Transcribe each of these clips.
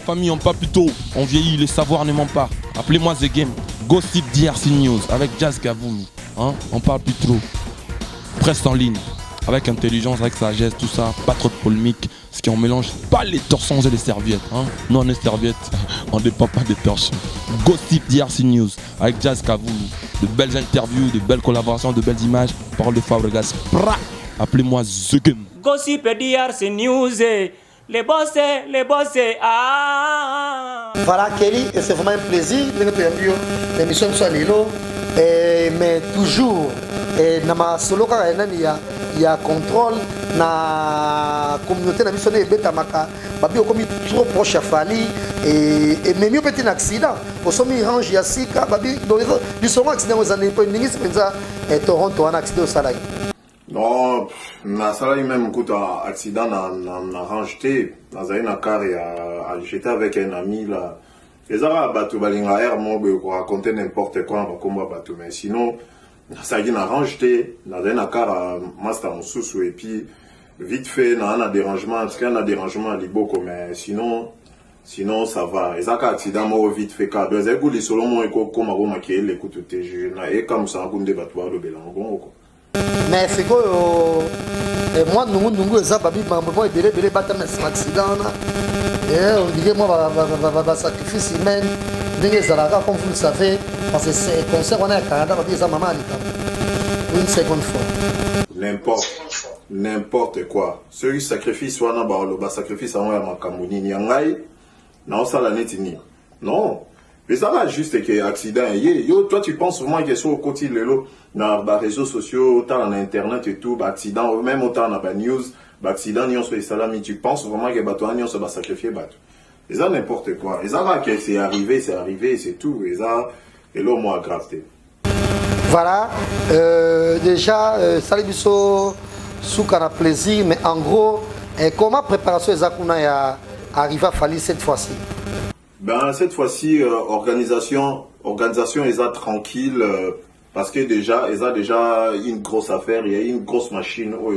famille, on pas plus tôt. On vieillit, les savoirs ne mentent pas. Appelez-moi The Game. Gossip DRC News avec Jazz Gavoulou. Hein? On parle plus trop. Presse en ligne. Avec intelligence, avec sagesse, tout ça. Pas trop de polémique. Ce qui on mélange pas les torsons et les serviettes. Hein? Nous, on est serviettes. On dépend pas des torsons. Gossip DRC News avec Jazz Gavoulou. De belles interviews, de belles collaborations, de belles images. Parole de Fabregas. Appelez-moi The Game. Gossip DRC News. Les boss, ah. Voilà Kelly, et c'est vraiment un plaisir de notre l'émission soit Lilo, mais toujours dans ma solo il y a contrôle na communauté na mission beta maka babi okomi trop proche à Fali et même mieux petit accident au sommet range ya sika babi dans les sont accident aux années pour ningi penza et Toronto un accident au salai. Non, na salai même coup accident na range té na zaina car j'étais avec un ami là. Les arabes bateau balinga air mo be ko raconter n'importe quoi on va combat bateau mais sinon ça y na range té na zaina car master mususu et puis vite fait na un dérangement en tout cas un dérangement à liboko mais sinon ça va et ça accident mo vite fait car deux écoutes les solo mo ko comme ma qui l'écoute té je na et comme ça on débat toi le belango quoi. Mais c'est quoi moi nous ça babi moi belé battre mes accident et on dit moi va sacrifice humain dingue zalaka comme vous le savez parce que c'est concert on est à Canada babi ça maman une seconde fois n'importe quoi celui sacrifice soit na ba sacrifice en ya makamuni ni ngai na osala netini non. Mais ça va juste que accident yo toi tu penses vraiment que sur le côté lelo dans les réseaux sociaux autant en internet et tout accident même autant dans les news accident ni on se salami tu penses vraiment que bato ni on se va sacrifier bato et ça n'importe quoi et ça va que c'est arrivé c'est tout et ça et là moi gravité voilà déjà salut biso soukana plaisir mais en gros comment préparation ezakuna ya arriver à Fali cette fois-ci. Ben cette fois-ci organisation est tranquille parce que déjà une grosse affaire, il y a une grosse machine où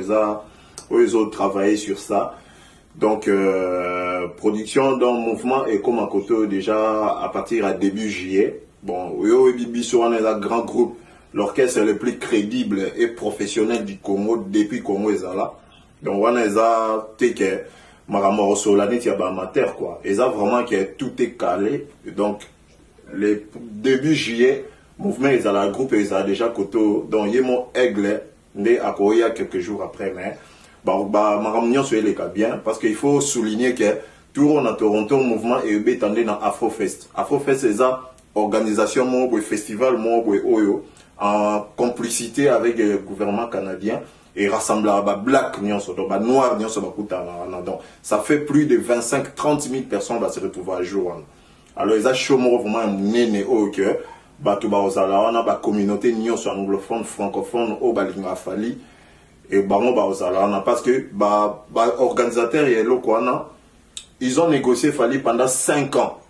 ils ont travaillé sur ça. Donc production dans mouvement et comme à côté déjà à partir à début juillet. Bon, Bibiso on est un grand groupe, l'orchestre le plus crédible et professionnel du Congo depuis Congo Ezala. Donc on est à Teke Maramoro Solani il y a amateur quoi. Et ça vraiment que tout est calé. Donc le début juillet, mouvement ils a la groupe ils a déjà koto donc il y a mon aigle né à Koya quelques jours après mais Maramnion soit les cas bien parce qu'il faut souligner que tout on a Toronto mouvement et bétandé dans Afrofest. Afrofest c'est ça organisation mon festival mon oyo en complicité avec le gouvernement canadien. Et rassembler à black noir donc ça fait plus de 25-30 000 personnes va se retrouver à jour alors ils ont chômé vraiment néné au que tout ba communauté nyonso anglophone francophone au balinga Fali et parce que organisateurs et ils ont négocié Fali pendant 5 ans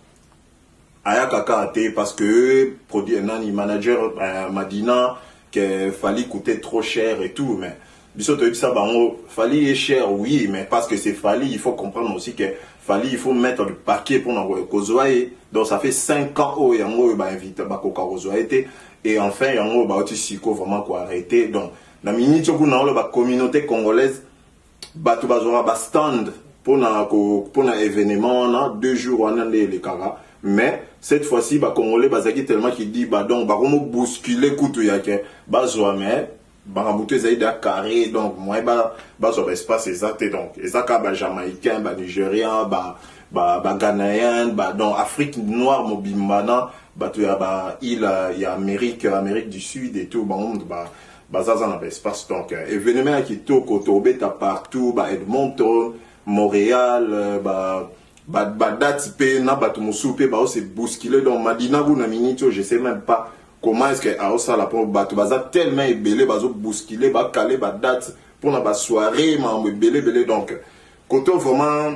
ayaka parce que produit un manager Madina que Fali coûtait trop cher et tout mais Fali est cher, oui, mais parce que c'est Fali, il faut comprendre aussi que Fali, il faut mettre le paquet pour nous Kozoaé. Donc ça fait 5 ans où Yango va inviter Bakoka Kozoaé. Et enfin, Yango va aussi vraiment arrêter. Donc, la minute où on a la communauté congolaise, Batu Bazora va stand pour un événement, 2 jours, on a les Kara. Mais cette fois-ci, les Congolais, Bazaki tellement qu'il dit, donc, on va bousculer Koutouyaké, Bazoa, mais. Barabuto est carré donc moi sur espace exact donc ezaka jamaïcain nigérien ghanéen donc Afrique noire mobimbana il y a Amérique du Sud et tout ça dans espace donc événement qui toko tobeta partout Edmonton Montréal date pe na batu musupe c'est bousculé donc Madina vous na minute je sais même pas comment est-ce que ça la pour batu baza tellement ébélé bazo bousculer caler date pour la soirée ébélé donc côté vraiment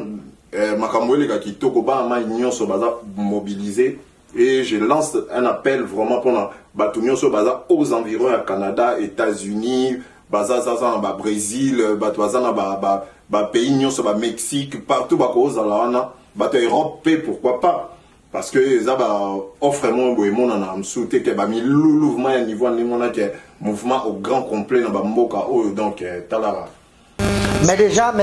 makamwele ka kitoko ba ma nyonso baza mobilisé et je lance un appel vraiment pour batu nyonso baza aux environs à Canada, États-Unis, baza Brésil, batu baza na pays nyonso Mexique partout ba ko za wana bato Europe pourquoi pas. Parce que ça offre moi bon on a sauté que ba mi louvement à niveau que mouvement au grand complet dans mboka donc talara. Mais déjà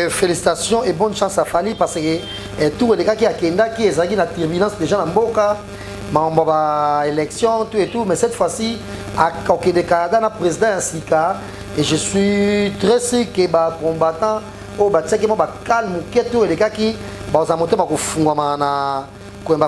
félicitations et bonne chance à Fally parce que tous les gars qui a Kenda qui est la turbulence déjà dans mboka ma élection tout et tout mais cette fois-ci à Kokende Canada na président Sika et je suis très sûr que ba combattant au ba tsaki mo ba calme keto les gars qui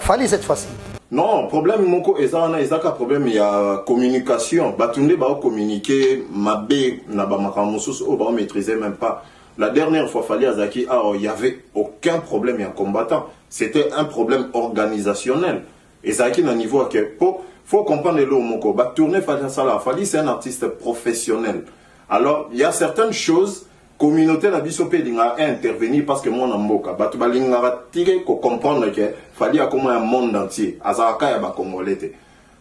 Fally cette fois-ci. Non, problème moko ezaka problème il y a communication. Batunde ba communiquer mabe na ba makamusus o ba maîtriser même pas. La dernière fois Fally Azaki il y avait aucun problème en combattant. C'était un problème organisationnel. Ezaki na niveau que faut comprendre le moko. Ba tourner Fally c'est un artiste professionnel. Alors, il y a certaines choses communauté na biso pe linga intervenir parce que moi na mboka batu balinga tiré ko comprendre que Fally a comme un monde entier azaka ya ba congolais.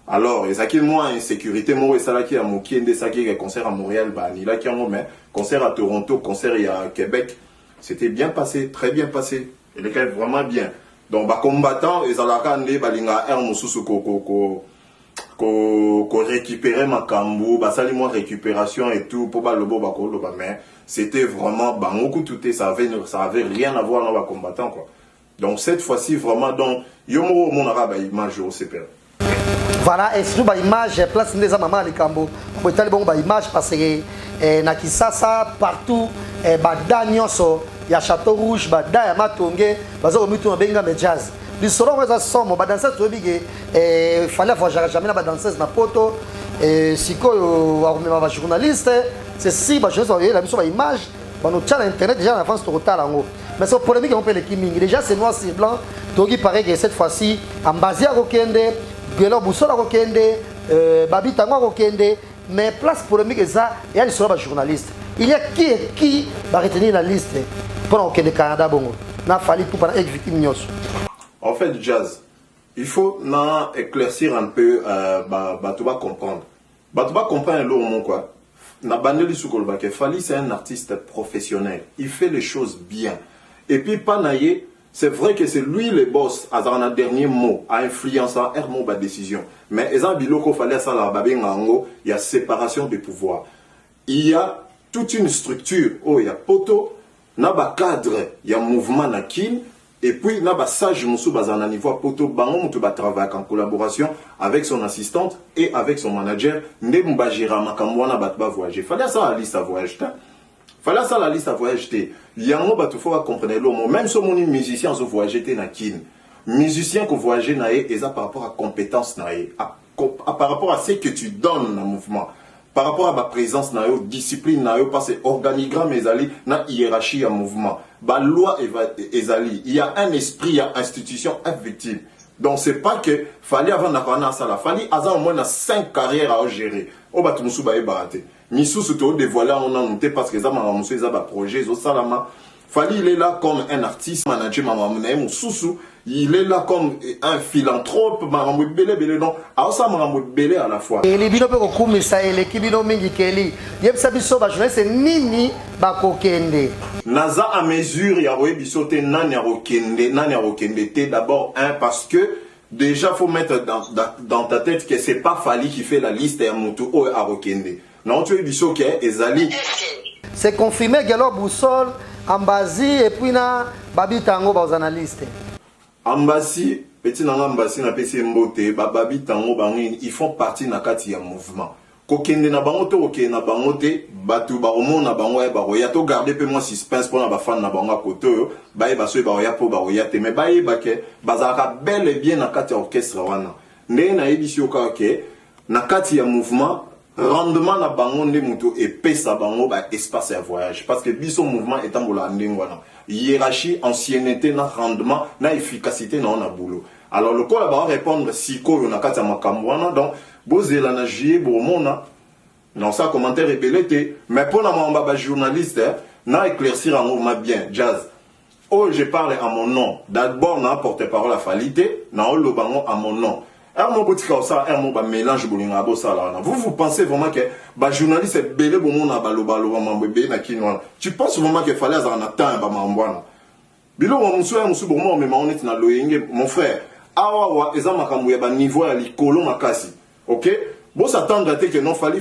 Alors ezaki moi insécurité moi et ça qui a mokiende ça qui concert à Montréal ba ni là qui en mais concert à Toronto concert à Québec c'était bien passé très bien passé et les gars vraiment bien donc ba combattant ezalaka ndé balinga un mususu ko récupérer ma kambu basali moi récupération et tout pour ba lobo ba ko loba mais c'était vraiment bangoku tout ça avait rien à voir dans les combattants quoi. Donc cette fois-ci vraiment donc yomo mon arabe image au CPR. Voilà et surtout ba image place des maman les cambo. Pour tali bon ba image parce que na Kisasa partout ba danyoso ya Château Rouge ba da ya Matonge bazo mitu benga me jazz. Lisoro weza somo ba danseuse to bige fallait avoir jamais na ba danseuse na poto sikoyo wa ba journaliste c'est si bah je sais la mission bah image bah nous tient internet déjà en avance de retard en haut mais c'est polémique on peut les kiming déjà c'est noir c'est blanc donc il paraît que cette fois-ci Ambazia Rokende Gelo Boussola Rokende Babi Tango Rokende mais place polémique ça il y a les bah journalistes il y a qui va retenir la liste pour Rokende Canada bongo n'a fallu tout pendant être victime nyos. En fait Jazz il faut éclaircir un peu bah tu vas comprendre le moment quoi. Fally c'est un artiste professionnel, il fait les choses bien. Et puis Panaye, c'est vrai que c'est lui le boss, à un dernier mot, à influencer ma décision. Mais il y a séparation des pouvoirs. Il y a toute une structure, il y a poto, il y a cadre, il y a mouvement nakin. Et puis, il y a sage Moussou Bazana niveau poto bango tu vas travailler en collaboration avec son assistante et avec son manager. Ndemba Jira Makamwana batba voyager. Fallait ça la liste à voyager. Fallait ça la liste à voyager. Yango batu faut comprendre le mot. Même si mon musicien se voyager na kin. Musicien que voyager na et ça par rapport à compétence na par rapport à ce que tu donnes dans le mouvement. Par rapport à ma présence na discipline na parce que organigramme ezali na hiérarchie en mouvement. Ba loi ezali, il y a un esprit, il y a une institution effective. Donc c'est pas que Fally avant na ça la Fally a au moins 5 carrières à gérer. O ba tumusu ba e baraté. Misu se to dévoiler on a monté parce que ça m'a musu ça ba projet zo salama. Fally il est là comme un artiste, manager maman Moussou, il est là comme un philanthrope, maman belé non, à ça maman belé à la fois. Et les bino pe ko kumisa ele kibino mingi keli. Yeb sabiso ba journée c'est nini ba kokende. Naza à mesure ya roye bisote nani ya rokende té d'abord parce que déjà faut mettre dans ta tête que c'est pas Fally qui fait la liste ya mutu o à rokende. Non tu es bisoke ezali. C'est confirmé Gelo Boussol Ambazi et puis na Babi Tango ba analyste. Ambazi petit nanga Ambazi na PC Mbote Babi Tango bangi ils font partie na kati ya mouvement. Kokende na bango to okende na bango te batu ba omona bango ya baroya to garder pe moi suspense pour na ba fan na bango koto ba e ba so ba roya po ba roya te mais ba e ba ke bazaka bel et bien na kati ya orchestre wana. Ne na ebisi oka ke na kati ya mouvement rendement na bango nde muto et pesa bango ba espace à voyage parce que biso mouvement étant bola ndengwana hiérarchie ancienneté na rendement na efficacité na on boulot alors le quoi va répondre si ko na kati ya makamwana donc bozela na jier bomona non ça commentaire rebelete mais pour na mamba ba journaliste na éclaircir en mouvement bien Jazz oh je parle à mon nom d'abord na porte-parole à Fally na lo bango à mon nom. Mélange vous pensez vraiment que les journalistes sont belé tu penses vraiment qu'il fallait avoir un temps Bilo wa musu ya musu bomo me maoneti na loyenge mon frère. Awa wa eza makambo ya ba niveau ya likolo makasi. OK? Bon s'attendre à que non fali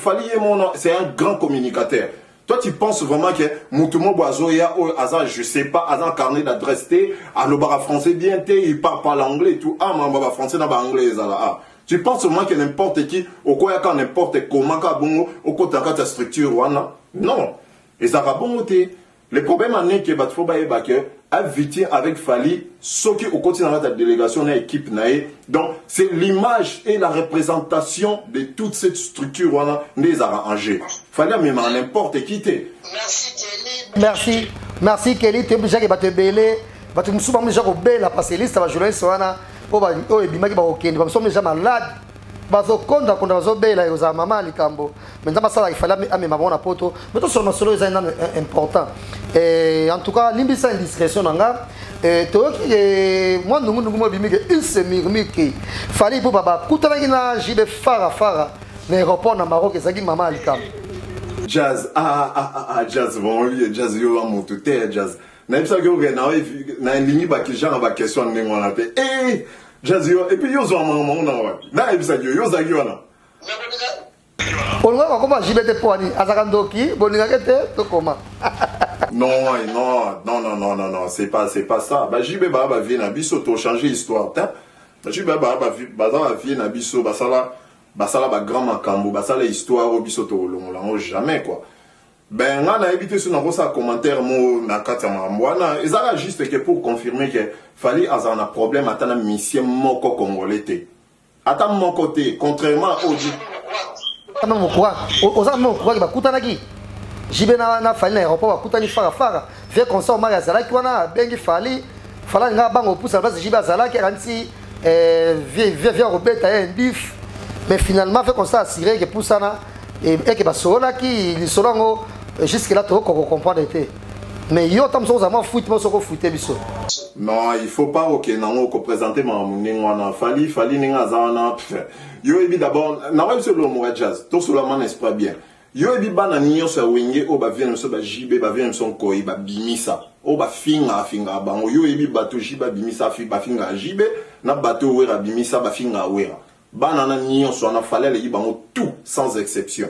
c'est un grand communicateur. Toi tu penses vraiment que Moutumo Boazo ya azan je sais pas azan carnet d'adresse T allo bara français bien T il parle pas l'anglais et tout ah mamba français na ba anglais ça là ah. Tu penses vraiment que n'importe qui au quoi quand n'importe comment ka bongo au côté ta structure wana non. Et ça va bon té. Le problème est que Batfo Baeba a vité avec Fali, ce qui au côté de la délégation de l'équipe naïe. Donc c'est l'image et la représentation de toute cette structure wana les arrangés. Fali a même n'importe qui t'es. Merci Kelly, tu es obligé de te belé, tu me souviens déjà au bel la parce que liste va jouer sur wana, oh et bimaki ba okende, nous sommes déjà malades. Bazo konda konda bazo bela yoza mama likambo maintenant basala il fallait ame mabona poto mais tout sur nos solo est important et en tout cas limbisa indiscrétion nanga to moi nous mo bimike une semi-miki fallait pour baba kutana na jibe fara l'aéroport na Maroc ezaki mama likambo Jazz Jazz bon lui Jazz yo mon tout Jazz na bisa que na ligne ba ki genre ba question ndenge on appelle Jazz yo et puis yo zo maman na bisa yo zagi wana on va comment jibete poani azakandoki boninga kete to comment non, c'est pas ça. Bah jibe ba vie na biso to changer histoire ta. Bah jibe ba vie na biso basala ba grand makambo basala histoire au biso to longo jamais quoi. Ben nga na évité sur na ça commentaire mo na kata mwana ezala juste que pour confirmer que fali azana problème atana mission moko congolais te. Ata mon côté contrairement au dit mon courant aux amis mon courant ba kutanaki jibe na fali na aéroport ba kutani fara fait comme ça mari azalaki wana bengi fali nga bango pousa base jibe azalaki ranti vient robeta un bif mais finalement fait comme ça assuré que poussana et que ba sola ki li solongo jusque là tu comprendre été mais yo tam so za foot mo so ko footer biso non il faut pas OK nango ko présenter ma wana fali ninga zana yo ebi d'abord na wa biso lo mo Jazz to seulement n'est pas bien yo ebi bana niyo so wenge o ba vient so ba jibe ba vient son koi ba bimisa o ba finga bango yo ebi bato jiba bimisa ba finga jibe na bato wera bimisa ba finga wera bana na niyo so na fallait le bango tout sans exception.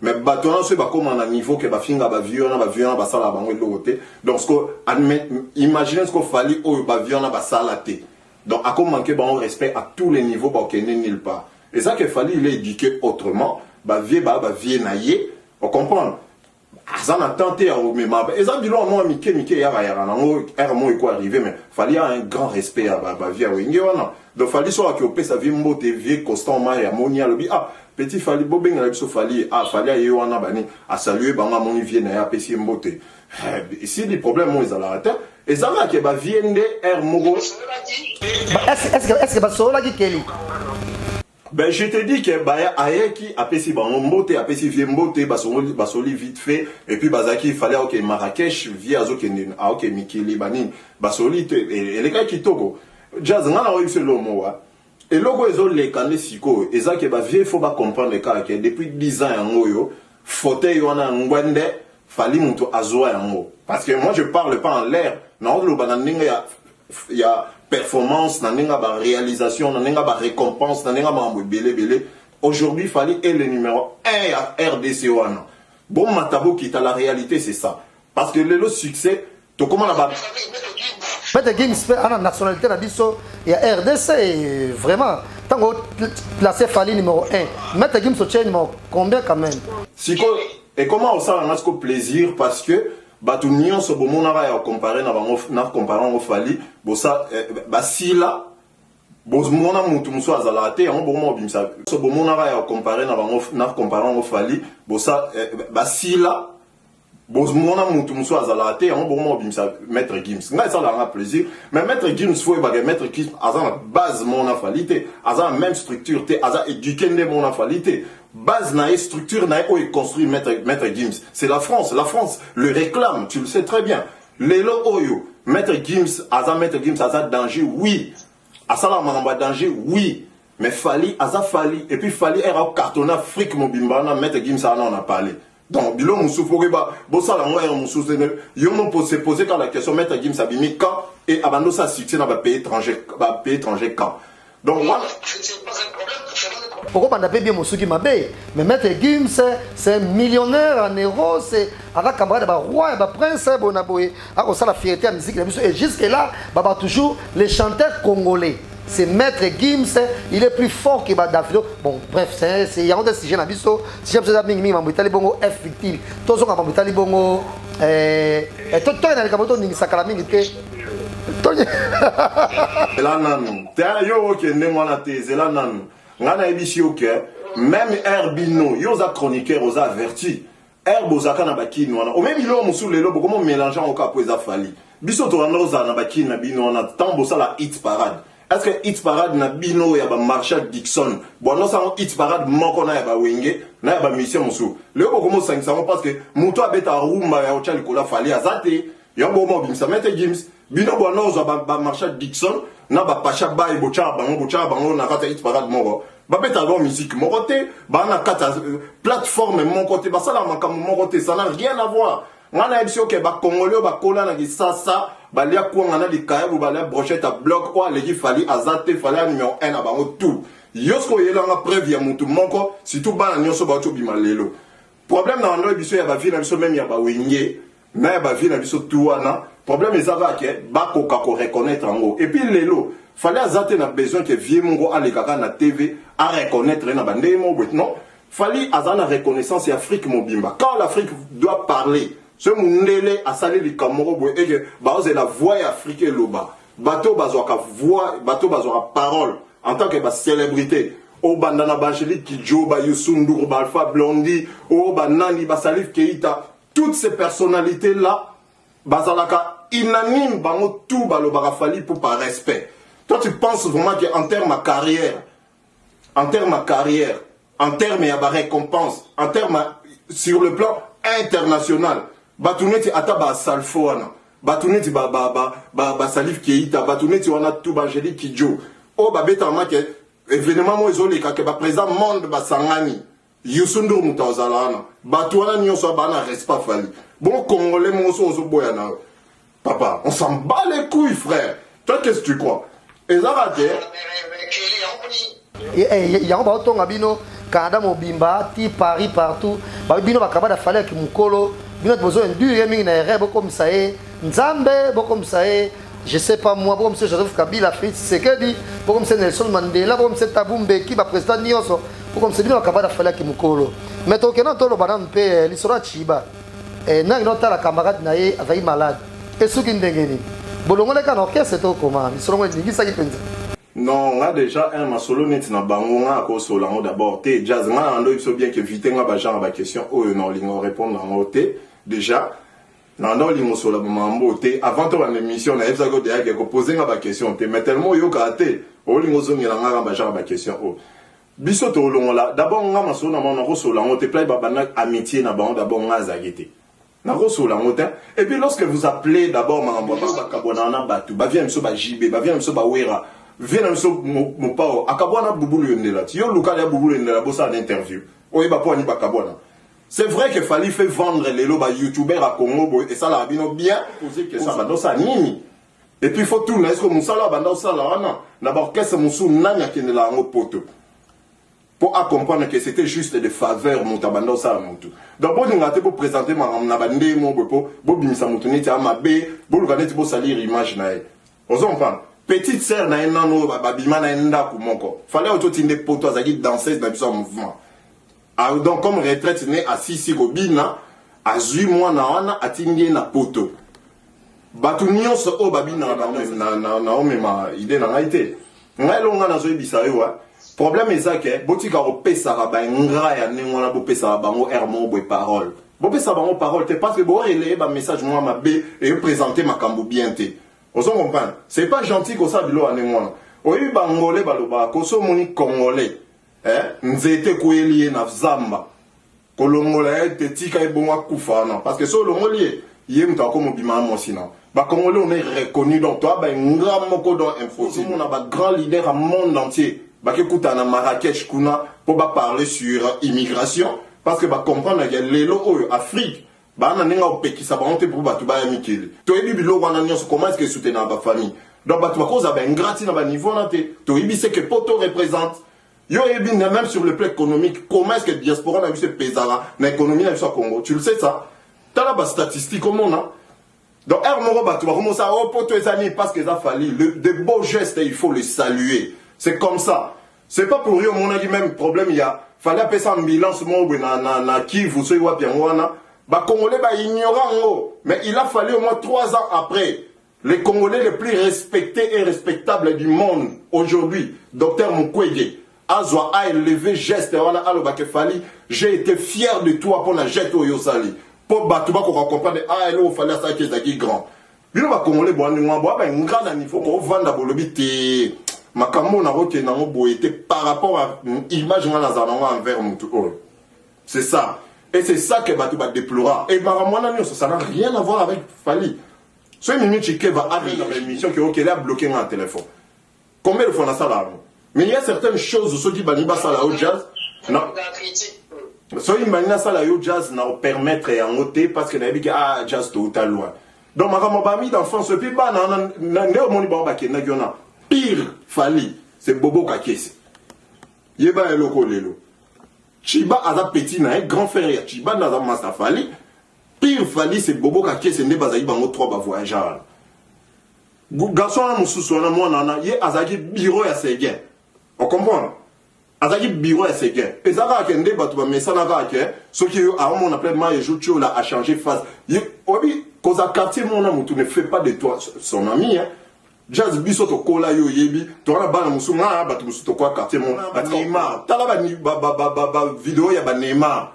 Mais bateau là c'est pas comme un niveau que ba finga ba vieux ba sala bango l'autre donc ce que imaginez ce qu'il fallait au ba vieux ba salaté donc à comment manquer bon respect à tous les niveaux ba qu'il n'est nulle part et ça qu'il fallait il est éduqué autrement ba vieux naïe on comprend ça n'a tenté à mais et ça dit là moi mike ya nango mo quoi arriver mais fallait un grand respect à ba vieux wingi wana donc fallait soit que op sa vie mbote vieux constamment ya monia lobi ah petit fali bobenga la biso fali fali yo wana bani a saluer banga moni vie na ya pesi mbote ici les problèmes mo ezala ata ezala ke ba viende mogo est-ce que ba sola ki keli ben je te dis que baya ayeki apesi bango mbote apesi vie mbote basoli vite fait et puis bazaki il fallait OK Marrakech vie azokende OK Mikili bani basoli et les gars qui togo Jazz ngana o yise lo mo wa et logo ezo le kande siko eza ke ba vie faut ba comprendre le cas que depuis 10 ans yango yo fauteuil wana ngwende fali muntu azwa yango parce que moi je parle pas en l'air non lo banandinga ya performance nandenga ba réalisation nandenga ba récompense nandenga ba belé aujourd'hui fali est le numéro 1 à RDC wana bon matabo qui ta la réalité c'est ça parce que le succès to comment la ba Maître Gims a la nationalité na biso et RDC vraiment tant que placé Fali numéro 1 Maître Gims au numéro combien quand même siko et comment on ça on a plaisir parce que batu nyonso bomona ya comparer na comparant au Fali bo ça ba sila bo mona mutu muso azalate on bomo bimsa so bomona ya comparer na comparant au Fali bo ça ba sila bon mona mutu muso azalate on bomo bimsa Maître Gims nga ça la plaisir mais Maître Gims faut ba Maître Gims azan base mona falite azan même structure te azan éduquer ne mona falite base na structure na o construit Maître Gims c'est la France le réclame tu le sais très bien lelo oyo Maître Gims azan danger oui asala mamba danger oui mais fali et puis fali era carton Afrique mobimba na Maître Gims on a parlé Donc, bilo moussou, faut que bossa la moelle moussou, yo non pose quand la question, mettre Gims Abimi quand, et abandon ça succès dans le pays étranger quand. Donc, moi. C'est pas un problème, c'est pas un problème. Pourquoi on appelle bien Moussouki Mabé? Mais Maître Gims, c'est un millionnaire en euros, c'est avec camarade de roi et de prince, Bonaboé, avec ça la fierté à la musique. Et jusque-là, toujours les chanteurs congolais. C'est Maître Gims, il est plus fort que Davido. Bon, bref, il y a un sujet dans le biseau. Si j'ai besoin de m'y m'embrouiller, bongo F victime. Tous ceux qui m'embrouillent, bongo. Et toi, il y a des camarades qui sont calamés. Là, non. T'as yo ok, n'est-moi la thèse. Là, non. Ngana ebisi ok. Même Herbino, yosa chroniqueur, osa averti. Herbozaka na bakini wana. O même ilo musu lelo, comment mélanger au cap osa fali. Biso to anoza na bakini na bino wana. Tambo ça la hit parade. Est-ce que hit parade na bino ya ba Marshall Dixon? Bon non ça hit parade moko na ya ba wenge, na ya ba mission musu. Lelo comment ça parce que muto abeta rumba ya ochali kola fali azate. Yo bo mo bimsa mete Gims. Bino bo non zo ba Marshall Dixon na ba Pacha Bay bocha bango na kata hit parade moko. Ba beta bon musique mon côté, ba na kata plateforme mon côté, ba ça la mon côté, ça n'a rien à voir. Ngana ebisi ok ba Congolais ba kola na kisasa. Balia quoi on a des cailloux, balia brochette à bloc quoi les fallait azate fallait numéro 1 à bango tout. Yosko yela nga preuve ya mutu moko si tout ba nyoso ba to bimalelo. Problème na ndo biso ya ba vie na biso même ya ba wenge, na ya ba vie na biso tout wana. Problème ezaka ke ba ko ka ko reconnaître ngo. Et puis lelo, fallait azate na besoin que vie mongo ale kaka na TV à reconnaître na bande mo non. Fallait azana reconnaissance et Afrique mobimba. Quand l'Afrique doit parler ce mundele a salé les Cameroun et que c'est la voix africaine loba. Bateau bazoka voix, bateau bazoka parole en tant que célébrité. O bandana Bangélique Kidjo, ba Youssou ba Alpha Blondy, o banani ba Salif Keita, toutes ces personnalités là, bazalaka inanime bango tout balobaka fali pour par respect. Toi tu penses vraiment qu'en termes de carrière, en termes de récompense, en termes sur le plan international. Batuneti ataba salfoana batuneti ba Salif Keita batuneti wana tout Bangélique Kidjo o ba beta ma ke événement mo ezoli ka ke ba président monde ba sangani Youssou Ndour mutazalana batwana nyonso bana respect fali bon congolais mo so zo boyana papa on s'en bat les couilles frère toi qu'est-ce que tu crois ezara te il y a un bateau ngabino Canada mobimba ti Paris partout ba bino ba kabada fallait ki mukolo. Nous avons besoin d'un comme ça Nzambe, comme ça je sais pas moi, comme ça Joseph Kabila, Fritz Sekedi, comme ça Nelson Mandela, comme ça Taboumbe qui va président Nyonso, comme ça Bino Kabada Fala Kimukolo. Mais tant que nous avons un peu l'histoire Chiba, et nous avons la camarade Naye avec malade. Et ce qui est dégainé. Bolongo le Kanokia, c'est au comment ils seront dit ça qui pense. Non, on a déjà un solo net na bango nga ko solo d'abord té jazz nga ando il faut bien que vite nga ba genre ba question oh non lingo répondre en côté. Déjà, dans l'émotion, avant ton émission, on a posé une question, mais tellement il y a des questions. D'abord, on a amitié, et puis lorsque vous appelez d'abord, c'est vrai qu'il fallait faire vendre les lobes youtubeurs à Congo et ça l'a bien posé que ça va ça nini. Et puis il faut tout est-ce que Moussala banda ça là d'abord qu'est-ce que Moussou nanya qui ne l'a poto pour comprendre que c'était juste des faveurs mutabanda ça mutu. Donc pour nous pour présenter ma bande mon pour bimisa mutuni ti amabe pour le pour salir image nae. Vous entendez? Petite sœur na nano babima na nda ku moko. Fallait autotinde poto azaki danseuse dans son mouvement. Donc comme retraite né à Sisi Robina à 8 mois na wana atingi na poto batu nyonso o babina na omema idée na ngaité ngai longa na zo ebisa yo problème ezake botika opesa ba ngra ya nengwana bopesa bango hermo bo parole bopesa bango parole te parce que bo relé ba message moi mabe et présenter makambo bien te on s'en comprend c'est pas gentil ko ça bilo anengwana oyi bangolais baloba ko so moni congolais nzete koelie na zamba kolongola ete tika ebonga kufana parce que so longolier yé muta ko mobima mosina ba congolais on est reconnu donc toi ba ngra moko dans info on a ba grand leader à monde entier ba ke kuta na Marrakech kuna pour ba parler sur immigration parce que bah comprendre que les locaux Afrique bah on a n'enga opeki ça bah on te pour bah tu bah amikili to ebi bilo wana nyonso comment est-ce que soutenir ba famille donc bah tu vas cause bah ingrati na ba niveau na te to ebi c'est que poto représente yo ebi même sur le plan économique comment est-ce que diaspora na vu se pesara na économie na au Congo tu le sais ça t'as là bah statistique comment on a donc Hermoro bah tu vas commencer à oh poto ezani parce que ça fallu de beaux gestes il faut les saluer c'est comme ça c'est pas pour rien mon a dit même problème il y a fallait appeler ça ambulance mon na qui vous soyez wapi wana bah Congolais bah ignorant mais il a fallu au moins 3 ans après les Congolais les plus respectés et respectables du monde aujourd'hui docteur Mukwege Azwa a élevé geste wana aloba ke fali j'ai été fier de toi pour la jet au Yosali pour battre qu'on comprendre ah il fallait ça qui est grand bino ba Congolais bo ndwa bo ba ngana niveau ko vanda bolobi te makambo na rote na boyete par rapport à image ngana za envers mutu c'est ça. Et c'est ça que Batou va déplorer. Et ça n'a rien à voir avec Fali. Ce Mimi Chike va arriver dans l'émission qui a bloqué un téléphone. Combien de fois on a ça là? Mais il y a certaines choses, ceux qui baniment ça là au jazz. Non. Ceux qui baniment ça là au jazz n'a permettre à noter parce que n'a dit ah jazz tout à loin. Donc ma mis d'enfance puis bah pire Fali, c'est Bobo Kakese. Yeba eloko lelo. Chiba a petit na un grand frère Chiba na za master Fali pire Fali c'est Bobo Kakese ne bazayi bango 3 ba voyageurs garçon na mususu na mwana na ye azaki bureau ya Seguin on comprend azaki bureau ya Seguin ezaka kende batu ba mesana ka ke ce qui a on appelle ma joutio là a changé face obi cause quartier mon amour ne fait pas de toi son ami hein. Jazz biso to kola yo yebi to na bana musuma batu musu to kwa quartier mon Neymar tala ba vidéo ya ba Neymar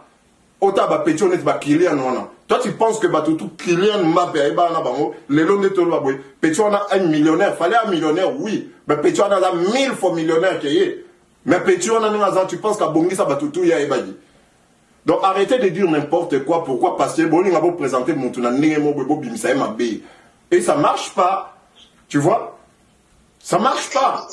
ota ba petit honnête ba Kylian wana toi tu penses que batu tout Kylian Mbappé ba na bango lelo neto lo boy petit on a un millionnaire fallait un millionnaire oui mais petit on a 1000 fois millionnaire qui mais petit on a na tu penses qu'à bongi ça batu tout ya ebadi donc arrêtez de dire n'importe quoi pourquoi parce que bon on va présenter mon tuna ndenge mo bo bimisa e mabe et ça marche pas. Tu vois, ça marche pas.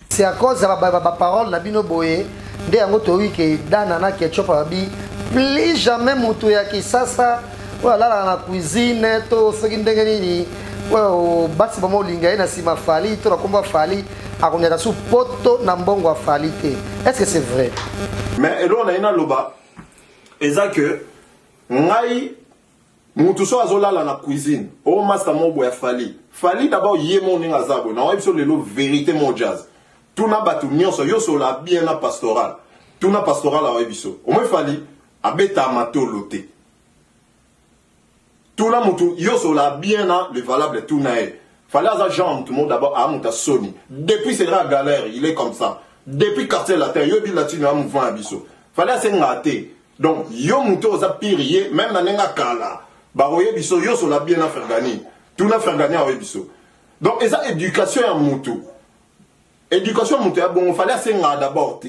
C'est à cause de la parole de Nabino Boye, de Angotori que Danana qui est chopabi, plus jamais Moutoya qui ça, voilà la cuisine, tout ce qui est au bâtiment Lingaï, Nassima Fali, tout le combat Fali, à qu'on est sous poto Nambongo Fali. Est-ce que c'est vrai? Mais là, on a une loba. Et ça que, Ngai. Moutuso azola la cuisine. Oh master mon boya Fali. Fali d'abord yé mon ngazabo. Na web sur le lot vérité mon jazz. Tout na batu nyonso yo so la bien na pastoral. Tout na pastoral a webiso. O me Fali abeta amato loté. Tout na mutu yo so la bien na le valable tout na e. Fali aza Jean tout monde d'abord a muta Sony. Depuis c'est la galère, il est comme ça. Depuis quartier latin yo bi latino a mouvement abiso. Fali c'est ngate. Donc yo mutu oza pirier même na nenga kala. Baroye biso yo so la bien à faire gagner tout na faire gagner à biso donc esa éducation à mutu a bon fallait c'est d'abord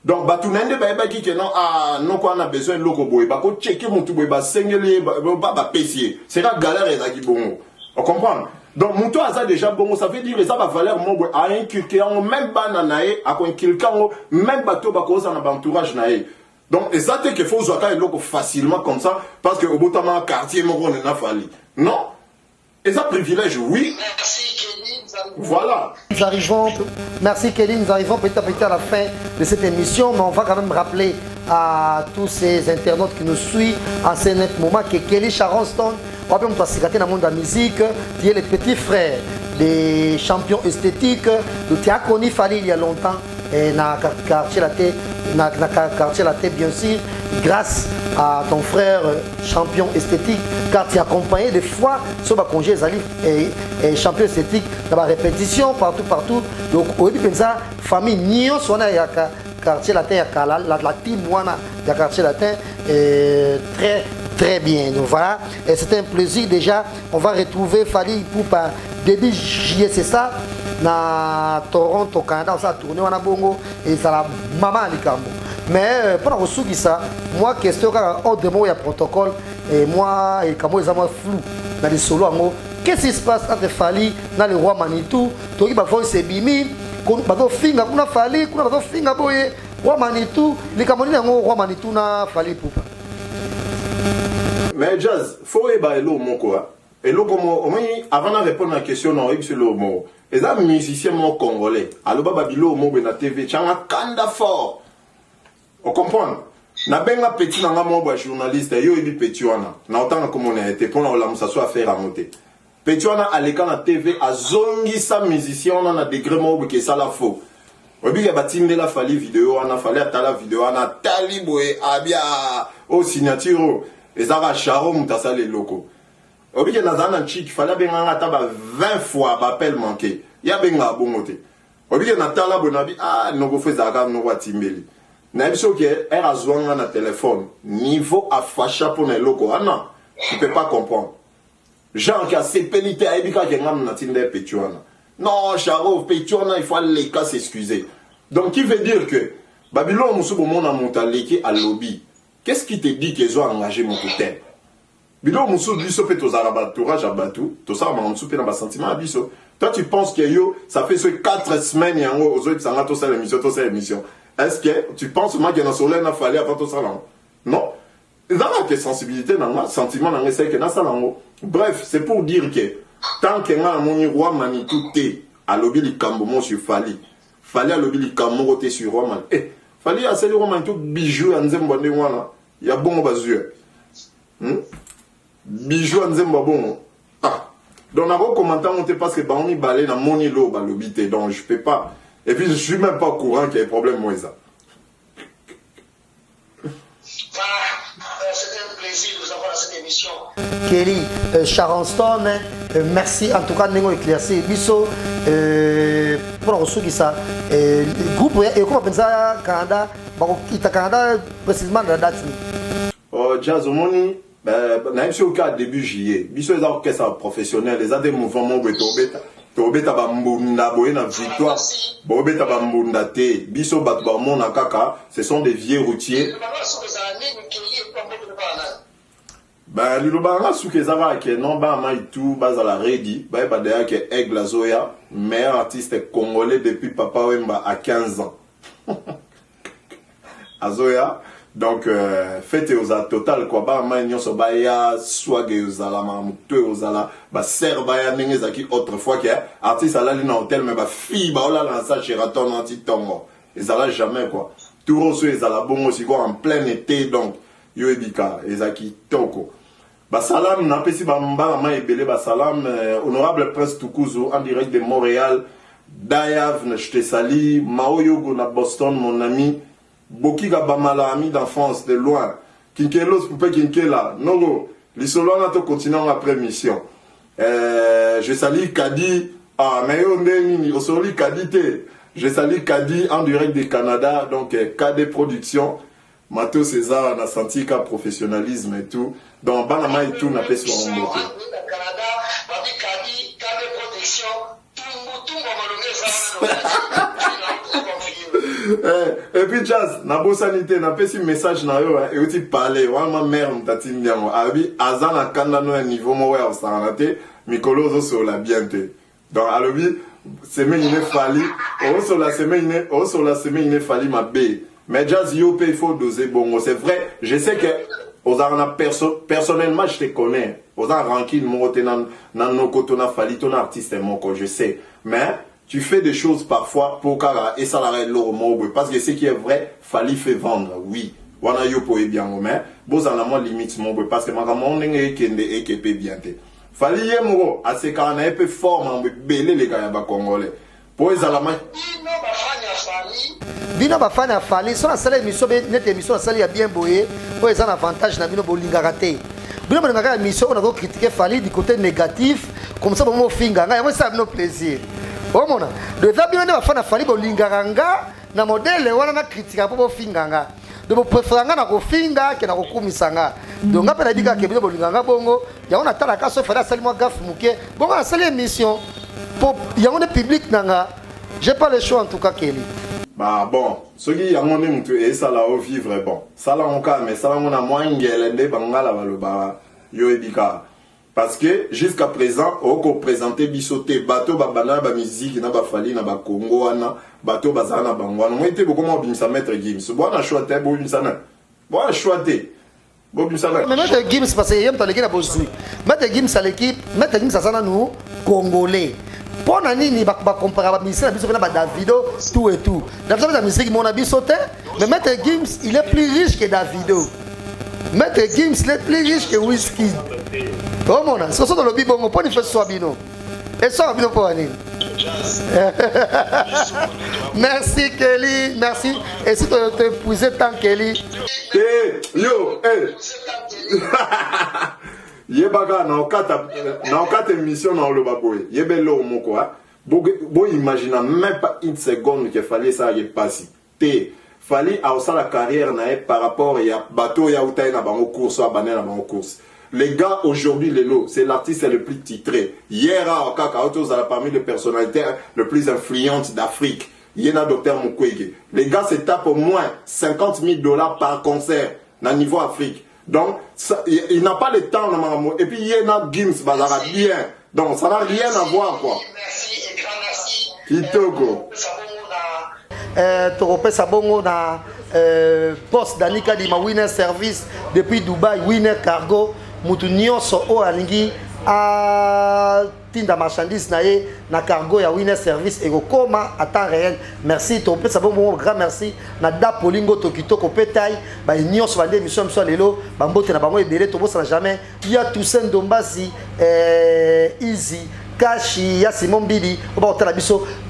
donc batu nende ba ki non ah non quoi on a besoin loko boy ba ko checker mutu boy ba sengeli ba pesier c'est la galère eza ki bon on comprend donc mutu a déjà bon ça veut dire ça va valeur mon boy a inculquer même bananae a ko inculquer même bateau ba ko ça na entourage nae. Donc, et ça, c'est qu'il faut jouer facilement comme ça, parce que au bout d'un quartier, on n'a pas fallu. Non. Et ça, privilège, oui. Merci, Kelly. Voilà. Merci, Kelly. Nous arrivons petit à petit à la fin de cette émission, mais on va quand même rappeler à tous ces internautes qui nous suivent en ce moment que Kelly Charonston, on va dans le monde de la musique, qui est le petit frère des champions esthétiques, de Théakoni Fali il y a longtemps, et dans le quartier Laté, bien sûr, grâce à ton frère champion esthétique, car tu es accompagné des fois sur ma congé Zali et champion esthétique dans la répétition partout. Donc, au début, ça, famille Nyon, son quartier latin, la team Wana, le quartier latin, très bien. Donc voilà, et c'est un plaisir déjà. On va retrouver Fali pour début juillet, c'est ça. Na Toronto, Canada, on s'est tourné en Bongo et ça la maman à Likambo. Mais pour la ça, moi, question quand de mots, il y a protocole et moi, et Kamo, ils ont flou dans les solos. Qu'est-ce qui se passe entre Fali dans le roi Manitou? Toi qui vas voir ces bimi, qu'on va finir, qu'on a Fali, qu'on va finir boye. Roi Manitou, les Camerounais ont Roi Manitou na Fally Ipupa. Mais Jazz, faut ébailler l'eau mon quoi. Et l'eau comme au moins avant de répondre à la question non il sur le mot. Les amis musiciens mon congolais. Alors babilo mo na TV, changa kanda fort. On comprend. Na benga petit na mo ba journaliste yo ebi petit wana. Na autant comme on a été pour la musa soit faire à monter. Petit wana aleka na TV azongi sa musicien on a degré mo que ça la faux. Obi ya batinde la Fally vidéo on a fallu atala vidéo on a taliboué abia au signature ezara charo mutasa les locaux. Obi ya nazana chic fallait benga ngata ba 20 fois appel manqué. Ya benga bongote. Obi ya natala bonabi noko fezaka no watimbeli. Na biso ke era zwanga na téléphone niveau afasha pour les locaux. Ah non, tu peux pas comprendre. Jean qui a ses pénité à ebika ke ngam na tinde petuana. Non, Charo, petuana, il faut les cas s'excuser. Donc qui veut dire que Babylone musubo mona montaleki à lobby. Qu'est-ce qui te dit qu'ils ont engagé mon côté? Bilo musubo biso fait aux arabes tourage à batou, tout ça m'a musubo na ba sentiment à biso. Toi tu penses que yo ça fait ce 4 semaines yango aux autres ça nga to ça l'émission. Est-ce que tu penses moi qu'il y a un soleil n'a fallu avant tout ça là? Non. Il y a que sensibilité dans moi, sentiment dans c'est que dans ça là. Bref, c'est pour dire que tant que nga mon roi Manitou té à lobby li kambo sur Fally. Fally à lobby li kambo té sur roi man. Fally a c'est le roi Manitou bijou en zembonde wana. Il y a bon bazue. Bijou en zembonde bon. Donc on a commenté monter parce que bah on y balait dans mon îlot bah lobby té donc je peux pas. Et puis je suis même pas au courant qu'il y a des problèmes moi ça. C'était un plaisir de vous avoir dans cette émission. Kelly, Charonston, merci en tout cas de nous éclaircir. Bisso, pour ceux qui ça, groupe et comment on ça Canada, Canada précisément dans la date. Oh Jazz Omoni, n'a pas au cas début juillet. Bisso les orchestres professionnels, les a des mouvements Tobeta bambunda boyena victoire. Bobeta bambunda te. Biso batbamon na kaka. Ce sont des vieux routiers. Ben lilobanga soukezava ke non ba maitu bazala ready. Ba ba derrière que Aigle Zoya, meilleur artiste congolais depuis Papa Wemba à 15 ans. Azoya. Donc, faites aux total quoi, bah, manio so baya, swag aux ala, mamouté aux ala, bah, serre baya, n'engezaki autrefois que, artiste à la ligne hôtel, mais bah, fille, bah, oh là, là, ça, Sheraton, anti-tongo. Ils allaient jamais, quoi. Tout reçu, ils allaient bon aussi, quoi, en plein été, donc, yo ebika, ils aki toko. Bah, salam, n'a pas si, bah, mba, ebele, bah, salam, honorable Prince Tukuzu, en direct de Montréal, Dayav, je te sali, Mao Yogo, na Boston, mon ami, Boki Gabamala, ami d'enfance, de loin. Kinkelos, Poupé Kinkela. Nogo, les solos ont continué après mission. Je salue Kadi. Mais on est au soli Kadi. Je salue Kadi en direct du Canada. Donc, KD Production. Mato César, on a senti qu'un professionnalisme et tout. Donc, Banama et tout, on a fait sur un mot. Et puis Jazz, na bo sanité, na pesi message na yo, et aussi parler, wa ma mère m'tati ndiango, abi azana kanda no niveau mo wa sanate, mikolo zo so la bienté. Donc alobi, semaine ine Fally, o so la semaine ine Fally ma bé. Mais Jazz yo pe il faut doser bon, c'est vrai, je sais que aux arna personnellement je te connais. Aux arna rankin mo tenan nan no kotona Fally ton artiste mon ko, je sais. Mais tu fais des choses parfois pour Kara et ça l'arrête l'euro parce que ce qui est vrai, Fally fait vendre, oui. Wana yo po e bien mais boza na mo limite mon parce que ma maman n'engé kende et que pe bien te. Fally yemo à ce quand na peu forme en belé les gars ba congolais. Pour les alama Bino ba fan ya Fally so na sala émission net émission na sala ya bien boyé pour les avantages na bino bolinga raté. Bino ba ngaka émission on a critiquer Fally du côté négatif comme ça bon finga nga ça nos plaisir. Oh mon de bien ba fan ya Fally bolinganga na modèle wana na critique po finganga. De préféranga na ko finga ke na ko kumisanga. Donc ngapela dika ke bino bolinganga bongo ya on atala ka so Fally sali moi gaffe muke. Bon na sala émission pour ya on est public nanga. J'ai pas le choix en tout cas Kelly. Bah bon, ce qui y a mon nom et ça là au vivre bon. Ça là on calme, mais ça là on a moins ngele de bangala baloba yo ebika. Parce que jusqu'à présent, on peut présenter bisoté, bateau, babana, ba musique, na ba fali, na ba Congo, na bateau, bazana, bangwana. Moi, j'étais beaucoup moins bimsa maître Gims. Bon, on a choisi, bon, bimsa na. Bon, on a choisi. Bon, bimsa na. Mais maître Gims, parce que yem dans l'équipe à Bosui. Maître Gims à l'équipe, maître Gims à ça, nous, Congolais. Pour nani, ba comparer la musique, la musique, ba Davido, tout et tout. D'abord, la musique, mon habit sauté. Mais maître Gims, il est plus riche que Davido. Maître Gims, il est plus riche que Whisky. Oh mon âme, c'est ça dans le bibon, on peut faire ça bino. Et ça, bino pour Anine. Merci Kelly, merci. Et si tu te épousé tant Kelly. Eh, yo, eh. Yebaga, na okata émission dans le baboy. Yebelo moko, bon, imagine même pas une seconde qu'il fallait ça y passer. Fallait avoir la carrière par rapport à bateau ya utaï na bango course à bané na bango course. Les gars aujourd'hui c'est l'artiste le plus titré. Hier à Okaka parmi les personnalités les plus influentes d'Afrique. Yena Docteur Mukwege. Les gars se tapent au moins $50,000 par concert na niveau Afrique. Donc ça, il n'a pas le temps normalement. Et puis Yena Gims bazara bien. Donc ça n'a rien à voir quoi. Merci et grand merci. Kitoko. Torope Sabongo na poste Danika di ma Winner Service depuis Dubaï, Winner Cargo, mutu nyonso o alingi a tinda marchandise na ye na cargo ya Winner Service et koma à temps réel. Merci Torope Sabongo, grand merci na da polingo tokitoko petai ba nyonso ba émission so lelo ba mbote na bango ebele to bosa jamais. Il y a Toussaint Dombasi Easy Kashi, ya Simon Bidi,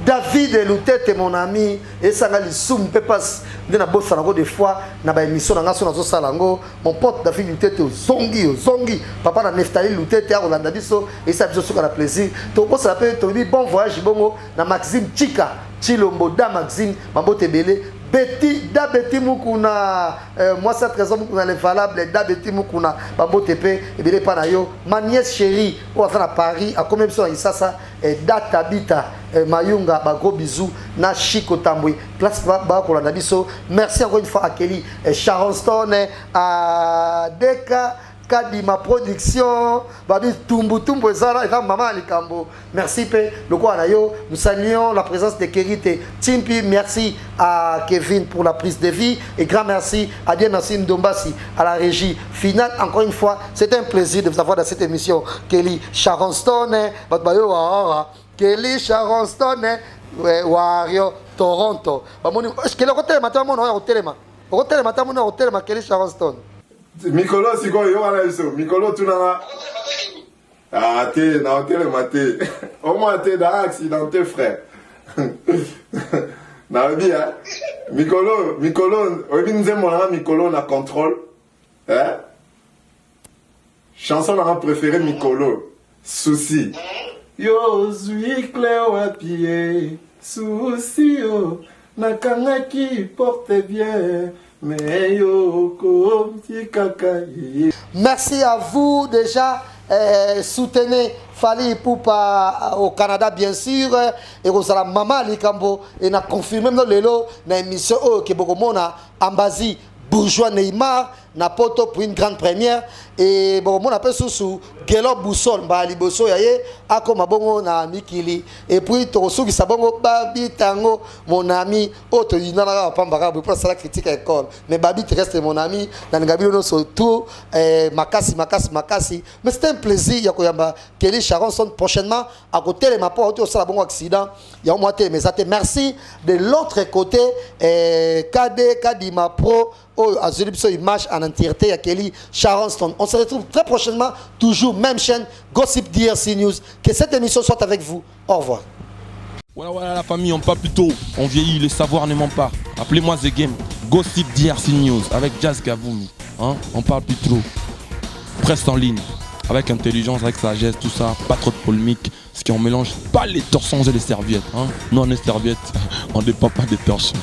David Lutete, mon ami, et ça a l'issum, pepas, de la bosse des fois, n'a pas émission dans la salango, mon pote David Lutete, Zongi, papa n'a Neftali Lutete, on a biso, et ça a la plaisir. Ton boss s'appelle, ton bon voyage, bongo, na Maxime Chika, Chilombo, da Maxime, Mambote Bele, Betty, da Betty Mukuna, moi ça trésor Mukuna les valables, da Betty Mukuna, Bambo Tepe, et Bele Panayo, ma nièce chérie, on va à Paris, à combien de temps il ça, et da Tabita, Mayunga, ba gros bisous, na Chico Tamboui, place ba pour la biso, merci encore une fois à Kelly, et Sharon Stone, à Deka. Kadima production, babi tumbu ezala et maman Likambo. Merci pe loko anayo, nous saluons la présence de Kerite Timpi, merci à Kevin pour la prise de vie et grand merci à Dieu merci Ndombasi à la régie finale. Encore une fois, c'est un plaisir de vous avoir dans cette émission. Kelly Sharon Stone, batbayo wa Kelly Sharon Stone, Wario Toronto. Bamoni, est-ce que le hôtel matin mon hôtel matin mon hôtel ma Kelly Sharon Stone. Mikolo siko yo wana iso Mikolo tunana ah te na hotel maté au moins te da accidenté frère na bien Mikolo obi nzembo na Mikolo na contrôle hein chanson na préféré Mikolo souci yo zui cléo à pied souci yo nakanga qui porte bien. Merci à vous déjà. Soutenez Fally Ipupa au Canada bien sûr et Rosala Mama Likambo et na confirmé dans l'élo na émission que Bogomona Ambazi Bourgeois Neymar na poto pour une grande première et Bogomona appelle sous Gelo Boussol ba liboso yaye akoma bongo na mikili et puis tosuki sabongo babi tango mon ami auto inana pambaka pour ça la critique à l'école mais babi reste mon ami na ngabilo no surtout makasi mais c'est un plaisir ya koyamba Kelly Sharon Stone prochainement à côté les mapo auto ça la bongo accident ya au moins mais até merci de l'autre côté KD Kadima Pro à Zulipso image en entièreté à Kelly Sharon Stone. On se retrouve très prochainement toujours même chaîne Gossip DRC News. Que cette émission soit avec vous. Au revoir. Voilà la famille, on parle plus tôt, on vieillit, le savoir ne ment pas. Appelez-moi The Game, Gossip DRC News avec Jazz Gavoumi. Hein? On parle plus trop. Presse en ligne, avec intelligence, avec sagesse, tout ça, pas trop de polémique. Ce qui on mélange pas les torsons et les serviettes. Hein? Non, les serviettes, on ne dépend pas des torsons.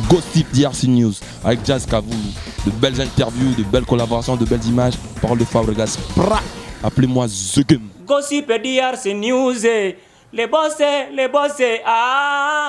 Gossip DRC News avec Jazz Gavoumi. De belles interviews, de belles collaborations, de belles images. Parole de Fabregas. Appelez-moi The Game. Gossip DRC News, les boss, ah.